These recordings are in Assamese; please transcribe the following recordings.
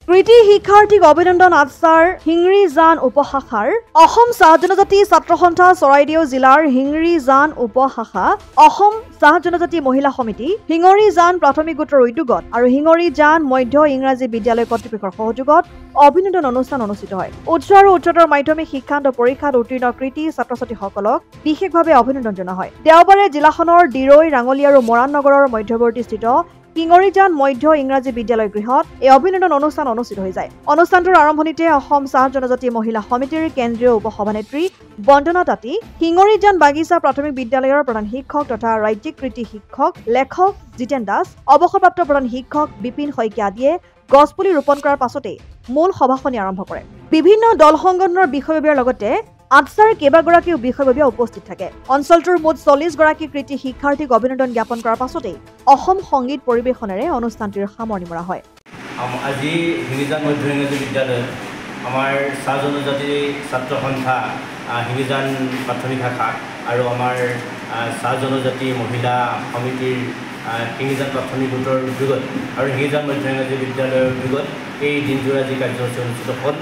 কৃতি শিক্ষাৰ্থীক অভিনন্দন আটছাৰ হিংৰি জান উপশাখাৰ অসম চাহ জনজাতি ছাত্ৰ সন্থা চৰাইদেউ জিলাৰ হিংৰি জান উপশাখা অসম চাহ জনজাতি মহিলা সমিতি হিঙৰি জান প্ৰাথমিক গোটৰ উদ্যোগত আৰু হিঙৰি জান মধ্য ইংৰাজী বিদ্যালয় কৰ্তৃপক্ষৰ সহযোগত অভিনন্দন অনুষ্ঠান অনুষ্ঠিত হয়। উচ্চ আৰু উচ্চতৰ মাধ্যমিক শিক্ষান্ত পৰীক্ষাত উত্তীৰ্ণ কৃতি ছাত্ৰ ছাত্ৰীসকলক বিশেষভাৱে অভিনন্দন জনোৱা হয়। দেওবাৰে জিলাখনৰ দিৰৈ ৰাঙলী আৰু মৰাণ নগৰৰ মধ্যৱৰ্তীস্থিত হিঙৰিজান মধ্য ইংৰাজী বিদ্যালয় গৃহত এই অভিনন্দন অনুষ্ঠান অনুষ্ঠিত হৈ যায়। অনুষ্ঠানটোৰ আৰম্ভণিতে অসম চাহ জনজাতি মহিলা সমিতিৰ কেন্দ্ৰীয় উপসভানেত্ৰী বন্দনা তাঁতী, হিঙৰিজান বাগিচা প্ৰাথমিক বিদ্যালয়ৰ প্ৰধান শিক্ষক তথা ৰাজ্যিক কৃতি শিক্ষক লেখক জিতেন দাস, অৱসৰপ্ৰাপ্ত প্ৰধান শিক্ষক বিপিন শইকীয়া আদিয়ে গছপুলি ৰোপণ কৰাৰ পাছতেই মূল সভাখনি আৰম্ভ কৰে। বিভিন্ন দল সংগঠনৰ বিষয়ববীয়াৰ লগতে আটছাৰ কেইবাগৰাকীও বিষয়ববীয়া উপস্থিত থাকে। অঞ্চলটোৰ মুঠ 40 গৰাকী কৃতি শিক্ষাৰ্থীক অভিনন্দন জ্ঞাপন কৰাৰ পাছতেই অসম সংগীত পৰিৱেশনেৰে অনুষ্ঠানটিৰ সামৰণি মৰা হয়। আজি হিঙিজান মধ্য ইংৰাজী বিদ্যালয়ত আমাৰ চাহ জনজাতি ছাত্ৰ সন্থা হিঙিজান প্ৰাথমিক শাখা আৰু আমাৰ চাহ জনজাতি মহিলা সমিতিৰ হিঙিজান প্ৰাথমিক গোটৰ উদ্যোগত আৰু হিঙিজান মধ্য ইংৰাজী বিদ্যালয়ৰ উদ্যোগত এই দিনজোৰা যি কাৰ্যসূচী অনুষ্ঠিত হ'ল।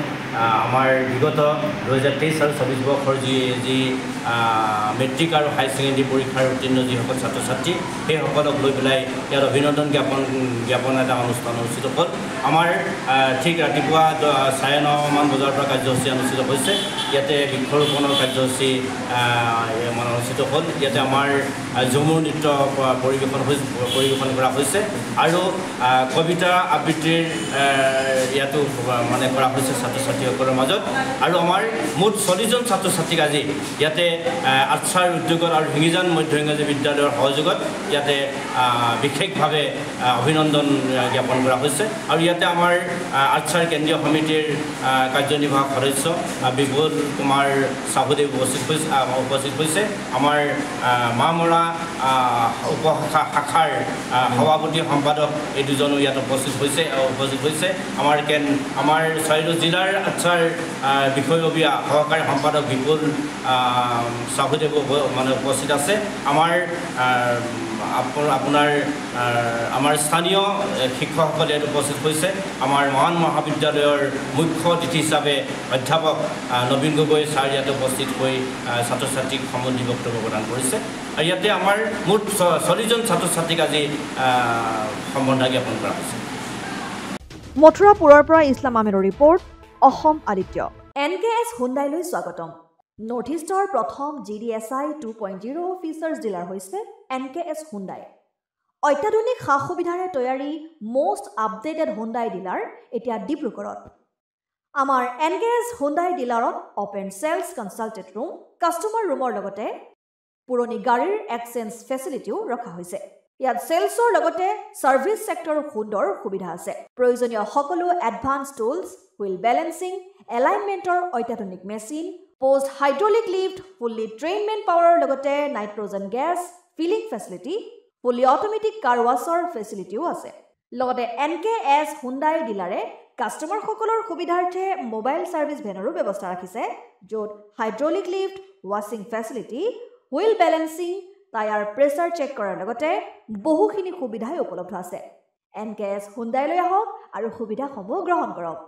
আমাৰ বিগত 2023 আৰু 24 বৰ্ষৰ যি মেট্ৰিক আৰু হাই ছেকেণ্ডেৰী পৰীক্ষাৰ উত্তীৰ্ণ যিসকল ছাত্ৰ ছাত্ৰী সেইসকলক লৈ পেলাই ইয়াত অভিনন্দন জ্ঞাপন এটা অনুষ্ঠান অনুষ্ঠিত হ'ল। আমাৰ ঠিক ৰাতিপুৱা 9:30মান বজাৰ পৰা কাৰ্যসূচী অনুষ্ঠিত হৈছে। ইয়াতে বৃক্ষৰোপণৰ কাৰ্যসূচী অনুষ্ঠিত হ'ল। ইয়াতে আমাৰ ঝুমুৰ নৃত্য পৰিৱেশন কৰা হৈছে আৰু কবিতা আবৃত্তিৰ ইয়াতো কৰা হৈছে ছাত্ৰ ছাত্ৰীসকলৰ মাজত। আৰু আমাৰ মুঠ 40জন ছাত্ৰ ছাত্ৰীক আজি ইয়াতে আটছাৰ উদ্যোগত আৰু হিঙিজান মধ্য ইংৰাজী বিদ্যালয়ৰ সহযোগত ইয়াতে বিশেষভাৱে অভিনন্দন জ্ঞাপন কৰা হৈছে। আৰু ইয়াতে আমাৰ আটছাৰ কেন্দ্ৰীয় সমিতিৰ কাৰ্যনিৰ্বাহক সদস্য বিপুল কুমাৰ চাহুদেৱ উপস্থিত হৈছে। আমাৰ মামৰা উপশাখাৰ সভাপতি সম্পাদক এই দুজনো ইয়াত উপস্থিত হৈছে। আমাৰ চৰাইদেউ জিলাৰ আটছাৰ বিষয়ববীয়া সহকাৰী সম্পাদক বিপুল চাহুদেৱ উপস্থিত আছে। আমাৰ স্থানীয় শিক্ষকসকল ইয়াত উপস্থিত হৈছে। আমাৰ মহান মহাবিদ্যালয়ৰ মুখ্য অতিথি হিচাপে অধ্যাপক নবীন গগৈ ছাৰ ইয়াতে উপস্থিত হৈ ছাত্ৰ ছাত্ৰীক সম্বন্ধি বক্তব্য প্ৰদান কৰিছে। আৰু ইয়াতে আমাৰ মুঠ 40জন ছাত্ৰ ছাত্ৰীক আজি সম্বৰ্ধনা জ্ঞাপন কৰা হৈছে। মথুৰাপুৰৰ পৰা ইছলাম আহমেদৰ ৰিপৰ্ট, অসম আদিত্য। NKS হুণ্ডাইলৈ স্বাগতম। নৰ্থ ইষ্টৰ প্ৰথম GDSI 2.0 ফিচাৰ্ছ ডিলাৰ হৈছে NKS হুণ্ডাই। অত্যাধুনিক সা সুবিধাৰে তৈয়াৰী মষ্ট আপডেটেড হুণ্ডাই ডিলাৰ এতিয়া ডিব্ৰুগড়ত। আমাৰ NKS হুণ্ডাই ডিলাৰত open sales consulted room, customer ৰুমৰ লগতে পুৰণি গাড়ীৰ এক্সচেঞ্জ ফেচিলিটিও ৰখা হৈছে। ইয়াত চেলছৰ লগতে ছাৰ্ভিচ ছেক্টৰৰ সুন্দৰ সুবিধা আছে। প্ৰয়োজনীয় সকলো এডভান্স টুলছ, হুইল বেলেন্সিং, এলাইনমেণ্টৰ অত্যাধুনিক machine, post hydraulic lift, fully train men পাৱাৰৰ লগতে nitrogen gas filling facility, fully automatic car washer ফেচিলিটিও আছে। লগতে NKS হুণ্ডাই ডিলাৰে কাষ্টমাৰসকলৰ সুবিধাৰ্থে মোবাইল ছাৰ্ভিচ ভেনৰো ব্যৱস্থা ৰাখিছে, য'ত হাইড্ৰলিক লিফ্ট, ৱাছিং facility, wheel balancing, tyre pressure check কৰাৰ লগতে বহুখিনি সুবিধাই উপলব্ধ আছে। NKS হুণ্ডাইলৈ আহক আৰু সুবিধাসমূহ গ্ৰহণ কৰক।